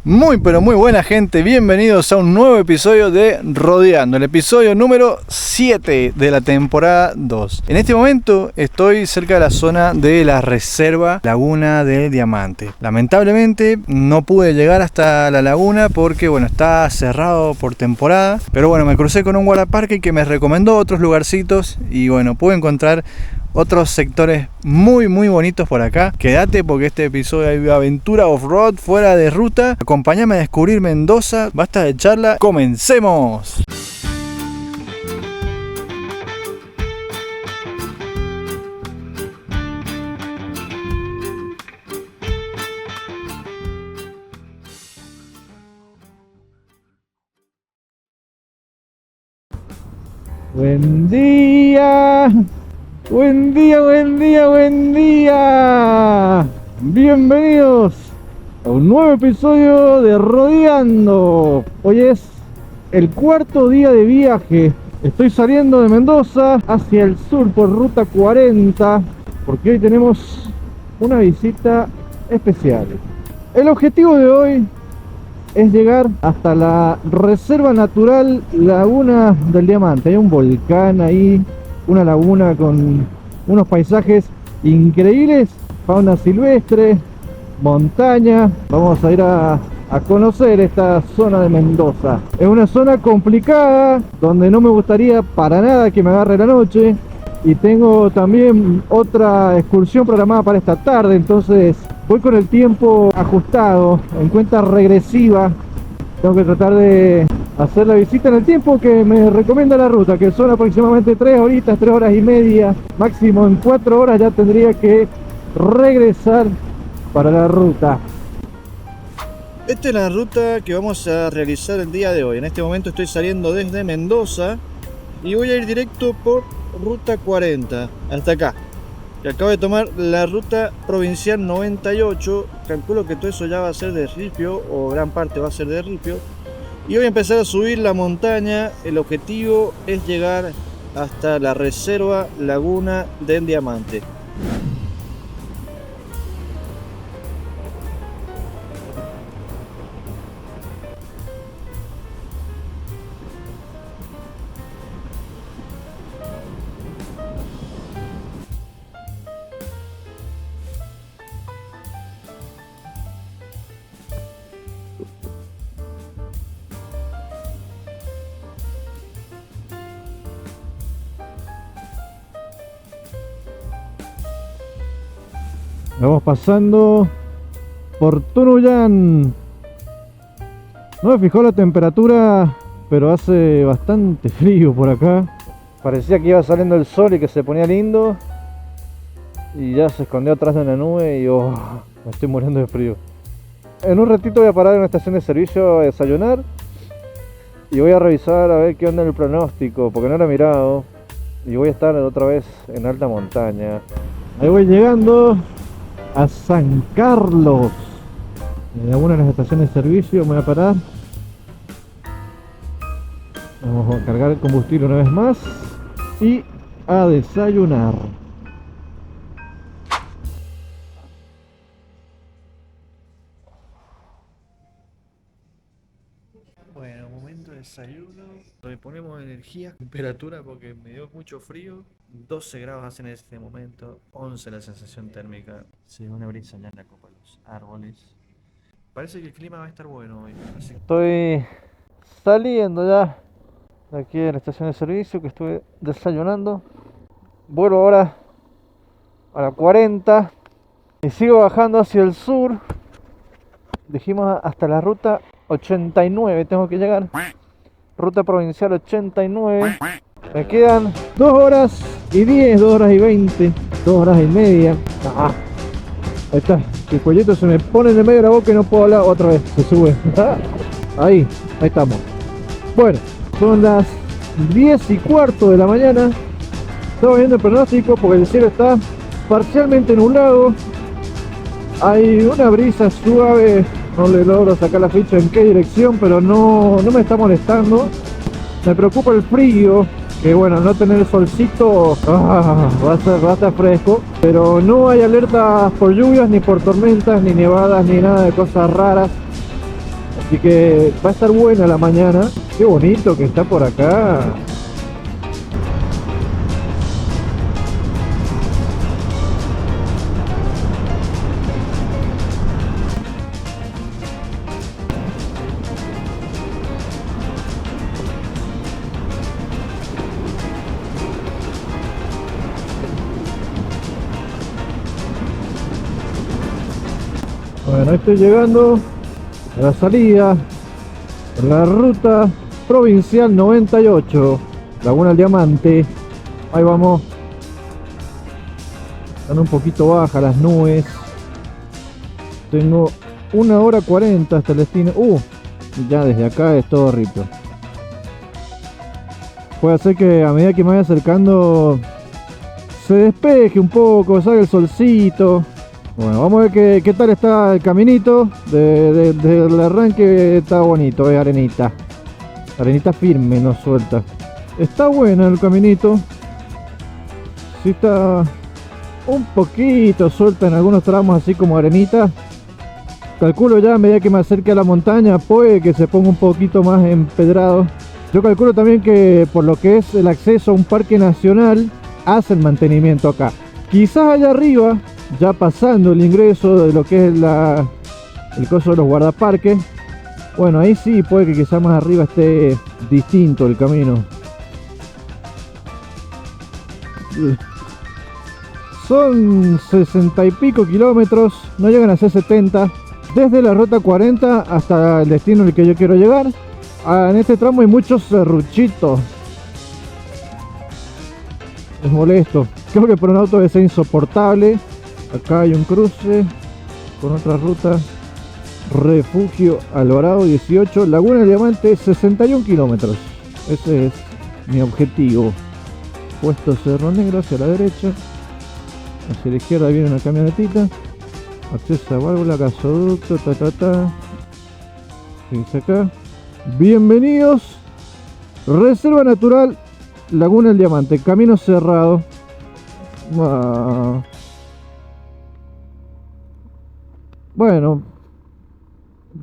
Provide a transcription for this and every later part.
Muy pero muy buena gente, bienvenidos a un nuevo episodio de Rodeando, el episodio número 7 de la temporada 2. En este momento estoy cerca de la zona de la reserva Laguna del Diamante. Lamentablemente no pude llegar hasta la laguna porque está cerrado por temporada, pero me crucé con un guardaparque que me recomendó otros lugarcitos y pude encontrar otros sectores muy bonitos por acá. Quédate porque este episodio hay aventura off-road fuera de ruta. Acompáñame a descubrir Mendoza. Basta de charla, ¡comencemos! Buen día. Buen día. Bienvenidos a un nuevo episodio de Rodeando. Hoy es el cuarto día de viaje. Estoy saliendo de Mendoza hacia el sur por ruta 40 porque hoy tenemos una visita especial. El objetivo de hoy es llegar hasta la Reserva Natural Laguna del Diamante. Hay un volcán ahí, una laguna con unos paisajes increíbles, fauna silvestre, montaña. Vamos a ir a conocer esta zona de Mendoza. Es una zona complicada donde no me gustaría para nada que me agarre la noche, y tengo también otra excursión programada para esta tarde, entonces voy con el tiempo ajustado, en cuenta regresiva. Tengo que tratar de hacer la visita en el tiempo que me recomienda la ruta, que son aproximadamente 3 horitas, 3 horas y media. Máximo en 4 horas ya tendría que regresar para la ruta. Esta es la ruta que vamos a realizar el día de hoy. En este momento estoy saliendo desde Mendoza y voy a ir directo por ruta 40 hasta acá. Y acabo de tomar la ruta provincial 98. Calculo que todo eso ya va a ser de ripio, o gran parte va a ser de ripio. Y voy a empezar a subir la montaña. El objetivo es llegar hasta la reserva Laguna del Diamante. Vamos pasando por Tunuyán. No me fijó la temperatura, pero hace bastante frío por acá. Parecía que iba saliendo el sol y que se ponía lindo, y ya se escondió atrás de una nube y me estoy muriendo de frío. En un ratito voy a parar en una estación de servicio a desayunar y voy a revisar a ver qué onda el pronóstico, porque no lo he mirado, y voy a estar otra vez en alta montaña. Ahí voy llegando a San Carlos. En alguna de las estaciones de servicio me voy a parar. Vamos a cargar el combustible una vez más y a desayunar. Bueno, momento de desayuno. Le ponemos energía, temperatura, porque me dio mucho frío. 12 grados hacen en este momento, 11 la sensación térmica. Se ve una brisa ya en la copa de los árboles. Parece que el clima va a estar bueno hoy. Estoy saliendo ya de aquí de la estación de servicio que estuve desayunando. Vuelvo ahora a la 40 y sigo bajando hacia el sur. Dijimos hasta la ruta 89 tengo que llegar. Ruta provincial 89. Me quedan 2 horas y 10, 2 horas y 20, 2 horas y media. Ahí está, el cuellito se me pone en el medio de la boca y no puedo hablar otra vez, se sube. Ahí estamos. Bueno, son las 10:15 de la mañana. Estamos viendo el pronóstico porque el cielo está parcialmente nublado. Hay una brisa suave, no le logro sacar la ficha en qué dirección, pero no me está molestando. Me preocupa el frío, que no tener el solcito va a estar fresco, pero no hay alertas por lluvias, ni por tormentas, ni nevadas, ni nada de cosas raras. Así que va a estar buena la mañana. Qué bonito que está por acá. Bueno, estoy llegando a la salida de la ruta provincial 98, Laguna del Diamante. Ahí vamos. Están un poquito bajas las nubes. Tengo 1 hora 40 hasta el destino. Ya desde acá es todo rito. Puede ser que a medida que me vaya acercando se despeje un poco, salga el solcito. Bueno, vamos a ver qué tal está el caminito. Del arranque está bonito, es arenita. Arenita firme, no suelta. Está bueno el caminito. Sí está un poquito suelta en algunos tramos, así como arenita. Calculo ya a medida que me acerque a la montaña, puede que se ponga un poquito más empedrado. Yo calculo también que por lo que es el acceso a un parque nacional, hacen mantenimiento acá. Quizás allá arriba, ya pasando el ingreso de lo que es el coso de los guardaparques, bueno, ahí sí puede que quizás más arriba esté distinto el camino. Son 60 y pico kilómetros, no llegan a ser 70, desde la ruta 40 hasta el destino al que yo quiero llegar. En este tramo hay muchos serruchitos. Es molesto, creo que para un auto debe ser insoportable. Acá hay un cruce con otra ruta. Refugio Alvarado 18, Laguna del Diamante 61 kilómetros. Ese es mi objetivo. Puesto Cerro Negro hacia la derecha. Hacia la izquierda viene una camionetita. Acceso a válvula, gasoducto, Fíjense acá. Bienvenidos. Reserva Natural Laguna del Diamante, camino cerrado. Bueno,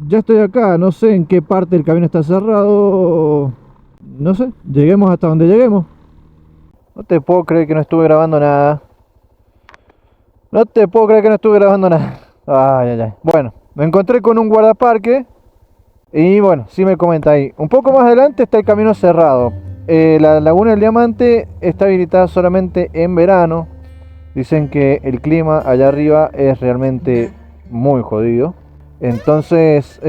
ya estoy acá, no sé en qué parte del camino está cerrado. No sé, lleguemos hasta donde lleguemos. No te puedo creer que no estuve grabando nada. No te puedo creer que no estuve grabando nada. Ay, ay, ay. Bueno, me encontré con un guardaparque. Y bueno, sí me comenta ahí. Un poco más adelante está el camino cerrado. La Laguna del Diamante está habilitada solamente en verano. Dicen que el clima allá arriba es realmente muy jodido. Entonces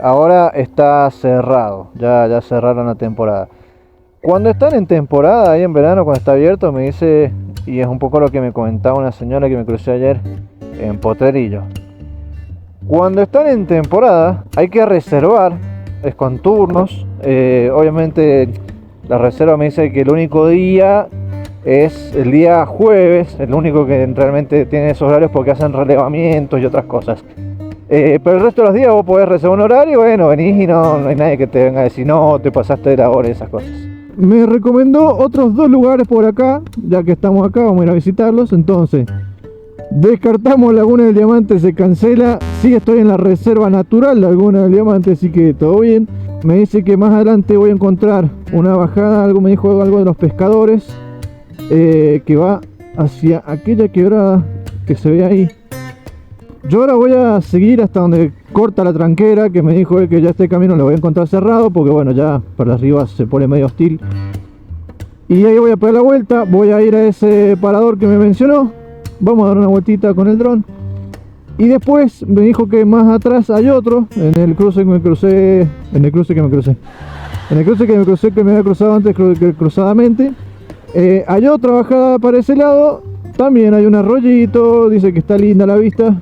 ahora está cerrado. Ya cerraron la temporada. Cuando están en temporada, ahí en verano, cuando está abierto, me dice, y es un poco lo que me comentaba una señora que me crucé ayer en Potrerillo. Cuando están en temporada hay que reservar, es con turnos. Obviamente la reserva me dice que el único día es el día jueves, el único que realmente tiene esos horarios porque hacen relevamientos y otras cosas. Pero el resto de los días vos podés reservar un horario, bueno, venís y no hay nadie que te venga a decir no, te pasaste de la hora y esas cosas. Me recomendó otros 2 lugares por acá, ya que estamos acá, vamos a ir a visitarlos. Entonces, descartamos Laguna del Diamante, se cancela. Sí, estoy en la reserva natural Laguna del Diamante, así que todo bien. Me dice que más adelante voy a encontrar una bajada, me dijo algo de los pescadores, que va hacia aquella quebrada que se ve ahí. Yo ahora voy a seguir hasta donde corta la tranquera, que me dijo que ya este camino lo voy a encontrar cerrado, porque bueno, ya para arriba se pone medio hostil. Y ahí voy a pegar la vuelta, voy a ir a ese parador que me mencionó. Vamos a dar una vueltita con el dron. Y después me dijo que más atrás hay otro, en el cruce que me crucé, que me había cruzado antes cruzadamente. Hay otra bajada para ese lado, también hay un arroyito, dice que está linda la vista.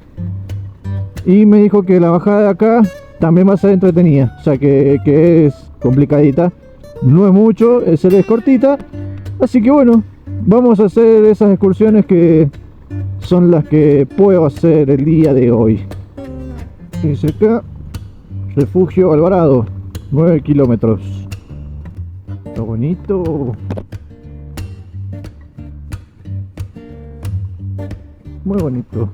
Y me dijo que la bajada de acá también va a ser entretenida, o sea que es complicadita. No es mucho, es cortita. Así que bueno, vamos a hacer esas excursiones que son las que puedo hacer el día de hoy. Dice acá, Refugio Alvarado, 9 kilómetros. Está bonito. Muy bonito.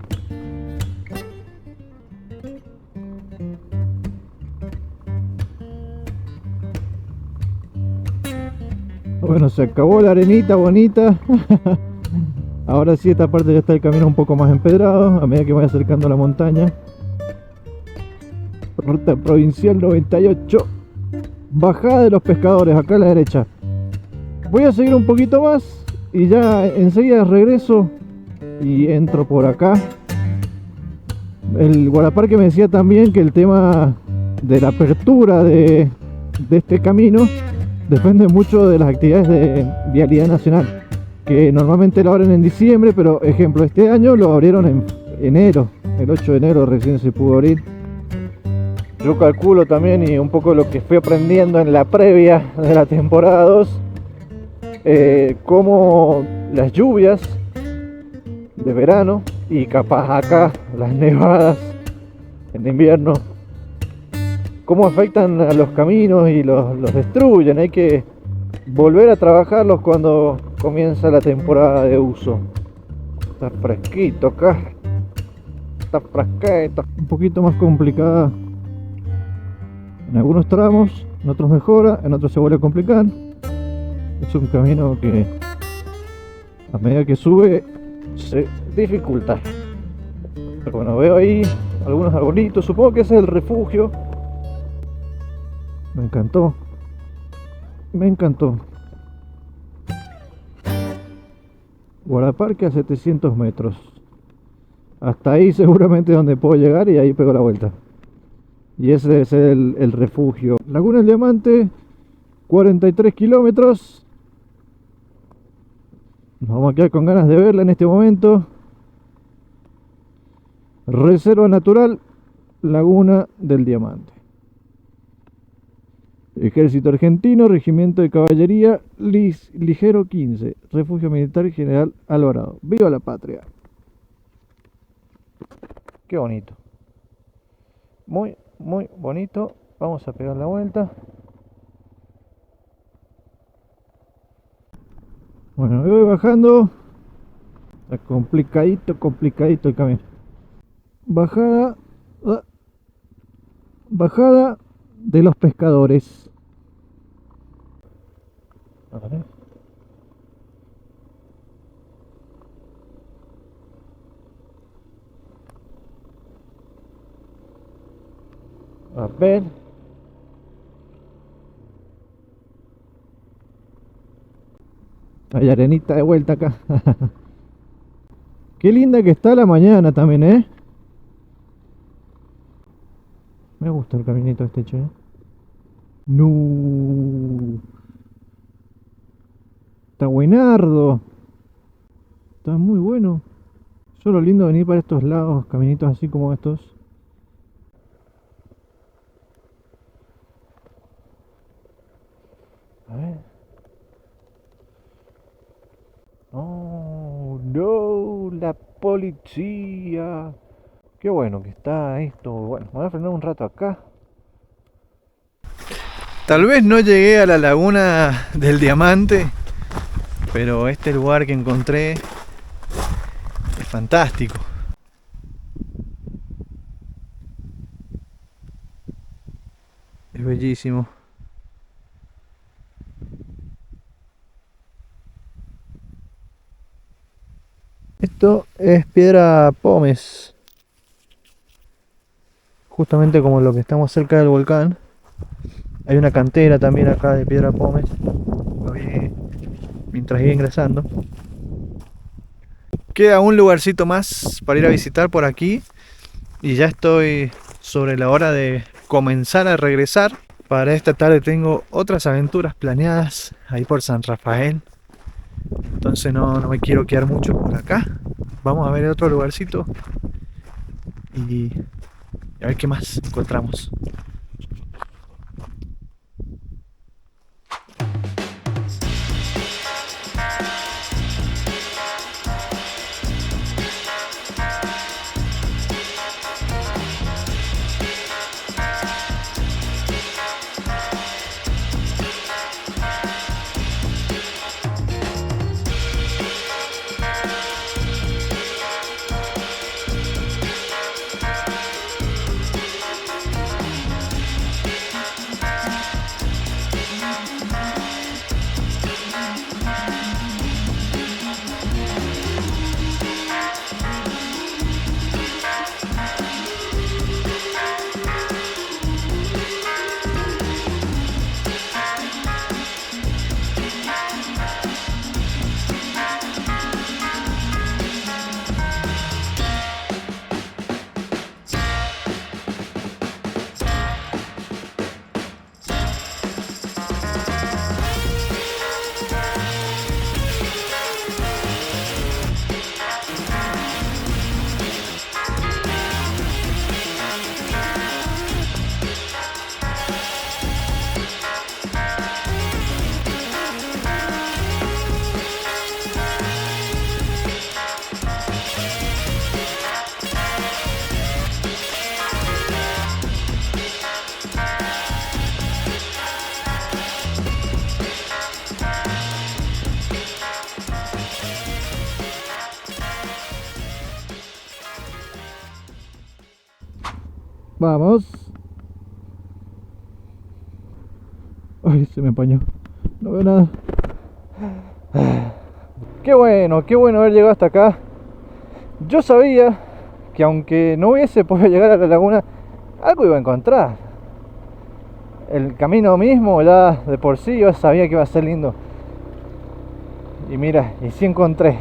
Bueno, se acabó la arenita bonita. Ahora sí, esta parte ya está el camino un poco más empedrado a medida que voy acercando a la montaña. Ruta provincial 98. Bajada de los pescadores, acá a la derecha. Voy a seguir un poquito más y ya enseguida regreso y entro por acá. El guardaparque me decía también que el tema de la apertura de este camino depende mucho de las actividades de vialidad nacional, que normalmente lo abren en diciembre, pero ejemplo, este año lo abrieron en enero, el 8 de enero recién se pudo abrir. Yo calculo también, y un poco lo que fui aprendiendo en la previa de la temporada 2, como las lluvias de verano y capaz acá las nevadas en invierno, cómo afectan a los caminos y los destruyen. Hay que volver a trabajarlos cuando comienza la temporada de uso. Está fresquito acá, está fresquito. Un poquito más complicada en algunos tramos, en otros mejora, en otros se vuelve a complicar. Es un camino que a medida que sube se dificulta. Pero bueno, veo ahí algunos arbolitos, supongo que ese es el refugio. Me encantó. Me encantó. Guardaparque a 700 metros. Hasta ahí seguramente es donde puedo llegar y ahí pego la vuelta. Y ese debe ser el refugio. Laguna del Diamante, 43 kilómetros. Nos vamos a quedar con ganas de verla en este momento. Reserva natural, Laguna del Diamante. Ejército Argentino, Regimiento de Caballería Ligero 15, Refugio Militar General Alvarado. ¡Viva la patria! Qué bonito. Muy, muy bonito. Vamos a pegar la vuelta. Bueno, me voy bajando. Está complicadito el camino. Bajada de los pescadores. A ver. A ver. Hay arenita de vuelta acá. Qué linda que está la mañana también, ¿eh? Me gusta el caminito este, che. No. Está buenardo. Está muy bueno. Solo lindo venir para estos lados, caminitos así como estos. A ver. Oh, no, la policía. Qué bueno que está esto. Bueno, me voy a frenar un rato acá. Tal vez no llegué a la Laguna del Diamante, pero este lugar que encontré es fantástico. Es bellísimo. Esto es piedra pómez, justamente como lo que estamos cerca del volcán. Hay una cantera también acá de piedra pómez. Lo vi mientras iba ingresando. Queda un lugarcito más para ir a visitar por aquí y ya estoy sobre la hora de comenzar a regresar. Para esta tarde tengo otras aventuras planeadas ahí por San Rafael. Entonces no me quiero quedar mucho por acá. Vamos a ver otro lugarcito y a ver qué más encontramos. Vamos. Ay, se me empañó. No veo nada. Qué bueno haber llegado hasta acá. Yo sabía que aunque no hubiese podido llegar a la laguna, algo iba a encontrar. El camino mismo ya de por sí yo sabía que iba a ser lindo. Y mira, y sí encontré.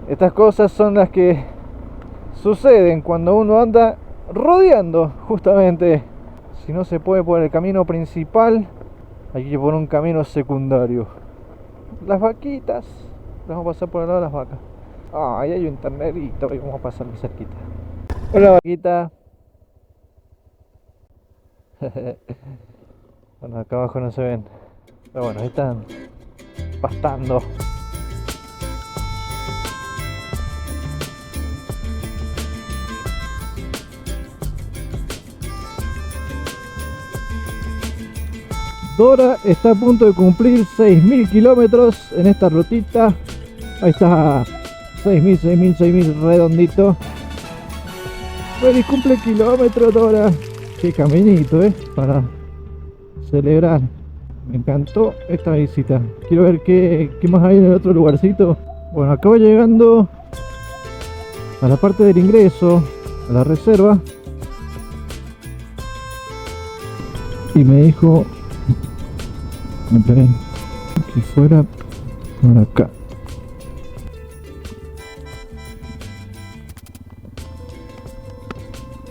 Estas cosas son las que suceden cuando uno anda rodeando, justamente. Si no se puede por el camino principal, hay que ir por un camino secundario. Las vaquitas, vamos a pasar por el lado de las vacas. Ah, ahí hay un ternerito y vamos a pasar muy cerquita. Hola vaquita. Bueno, acá abajo no se ven, pero bueno, ahí están pastando. Dora está a punto de cumplir 6.000 kilómetros en esta rutita. Ahí está, 6.000 redondito. Feliz cumple kilómetros, Dora. Qué caminito, para celebrar. Me encantó esta visita. Quiero ver qué más hay en el otro lugarcito. Bueno, acabo llegando a la parte del ingreso, a la reserva. Y me dijo que fuera por acá.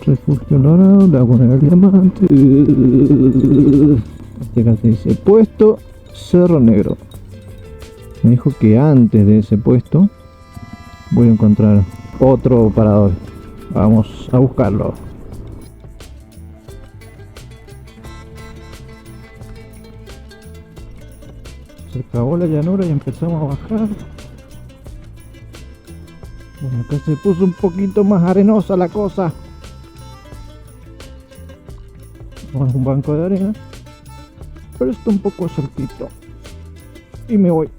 Refugio Dorado, Laguna del Diamante. Este caso dice puesto Cerro Negro. Me dijo que antes de ese puesto voy a encontrar otro parador. Vamos a buscarlo. Se acabó la llanura y empezamos a bajar. Bueno, acá se puso un poquito más arenosa la cosa. Bueno, un banco de arena, pero está un poco cerquito. Y me voy.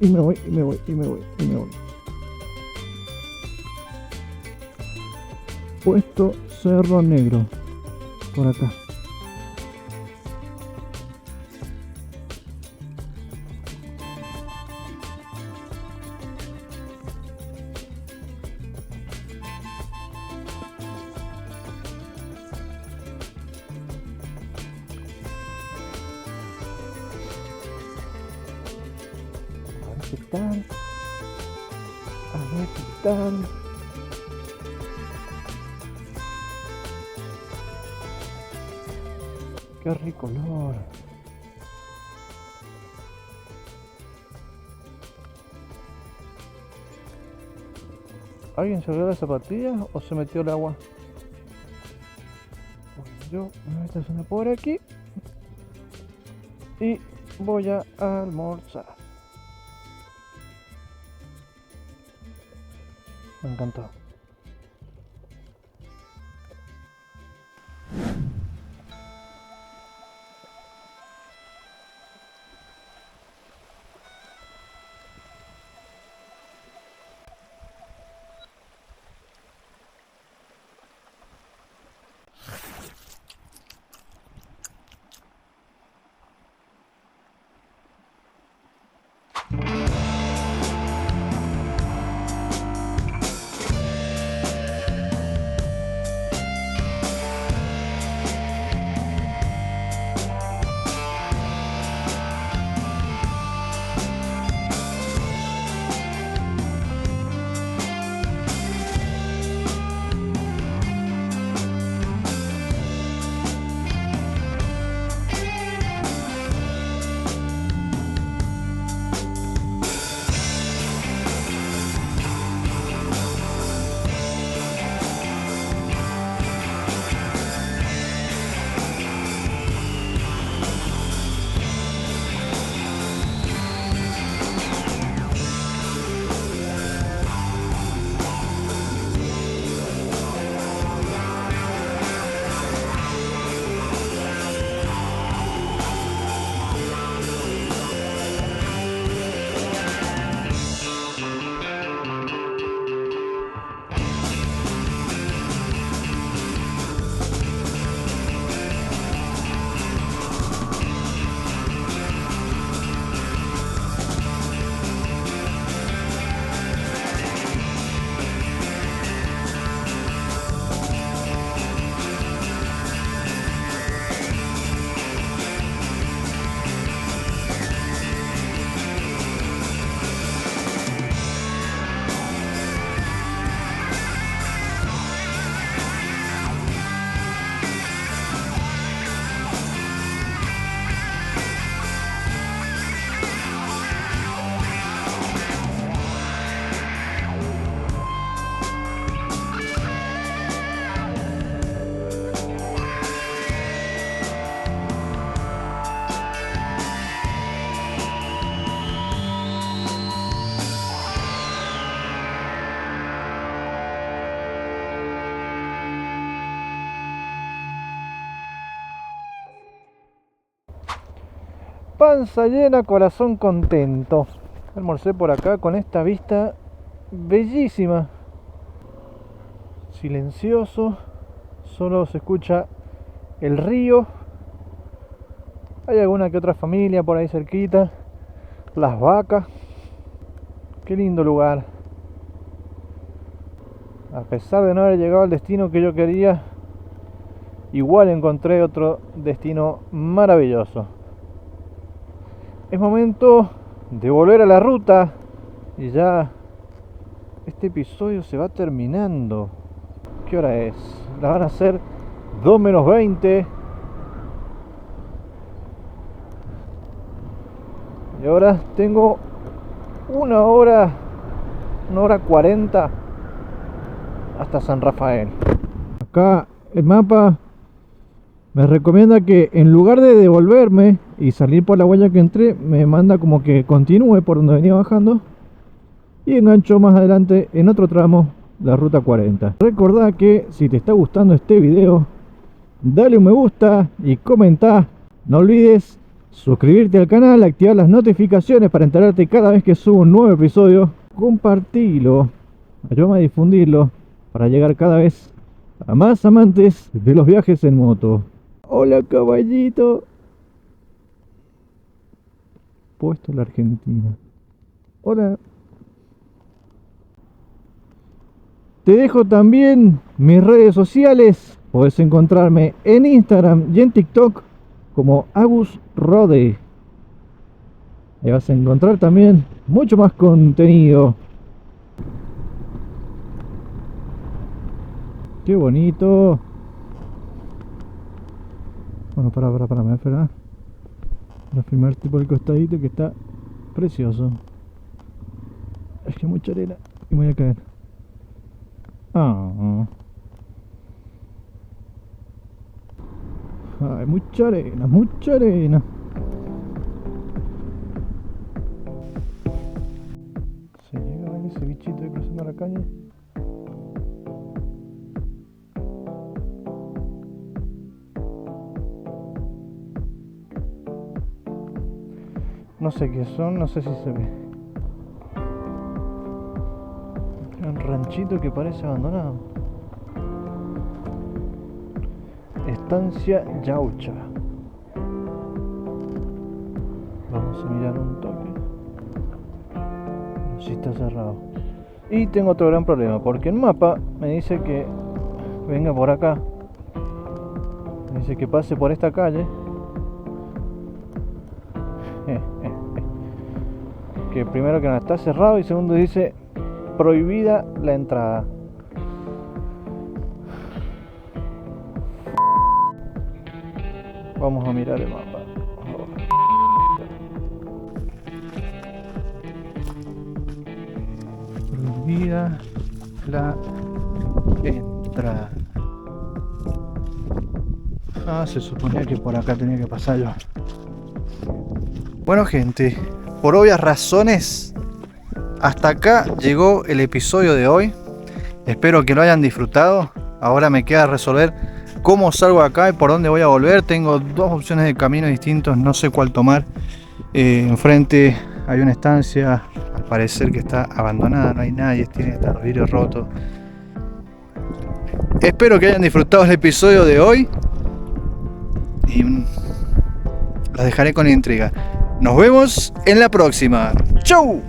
Puesto Cerro Negro, por acá. A ver qué tal. Qué rico olor. ¿Alguien se olvidó las zapatillas o se metió el agua? Bueno, yo me voy a estacionar por aquí y voy a almorzar. Me encantó. panza llena, corazón contento. Almorcé por acá con esta vista bellísima. Silencioso, solo se escucha el río. Hay alguna que otra familia por ahí cerquita. Las vacas. Qué lindo lugar. A pesar de no haber llegado al destino que yo quería, igual encontré otro destino maravilloso. Es momento de volver a la ruta y ya este episodio se va terminando. ¿Qué hora es? La van a ser 2 menos 20. Y ahora tengo 1 hora 40 hasta San Rafael. Acá el mapa me recomienda que en lugar de devolverme y salir por la huella que entré, me manda como que continúe por donde venía bajando y engancho más adelante en otro tramo la ruta 40. Recordá que si te está gustando este video, dale un me gusta y comenta. No olvides suscribirte al canal, activar las notificaciones para enterarte cada vez que subo un nuevo episodio. Compartilo, ayúdame a difundirlo para llegar cada vez a más amantes de los viajes en moto. Hola, caballito. Puesto la Argentina. Hola. Te dejo también mis redes sociales. Podés encontrarme en Instagram y en TikTok como Agus Rode. Ahí vas a encontrar también mucho más contenido. Qué bonito. Bueno, para, me voy a esperar para filmar tipo el costadito que está precioso. Es que mucha arena y me voy a caer. Ay, mucha arena, mucha arena. Se llega a ver ese bichito ahí cruzando la calle. No sé qué son, no sé si se ve. Un ranchito que parece abandonado. Estancia Yaucha. Vamos a mirar un toque. Pero sí está cerrado. Y tengo otro gran problema, porque el mapa me dice que venga por acá. Me dice que pase por esta calle. Que primero que nada está cerrado y segundo dice prohibida la entrada. Vamos a mirar el mapa. Prohibida la entrada. Se suponía que por acá tenía que pasar yo. Bueno, gente, por obvias razones, hasta acá llegó el episodio de hoy. Espero que lo hayan disfrutado. Ahora me queda resolver cómo salgo acá y por dónde voy a volver. Tengo 2 opciones de caminos distintos, no sé cuál tomar. Enfrente hay una estancia, al parecer que está abandonada, no hay nadie, tiene el vidrio roto. Espero que hayan disfrutado el episodio de hoy y los dejaré con intriga. Nos vemos en la próxima. ¡Chau!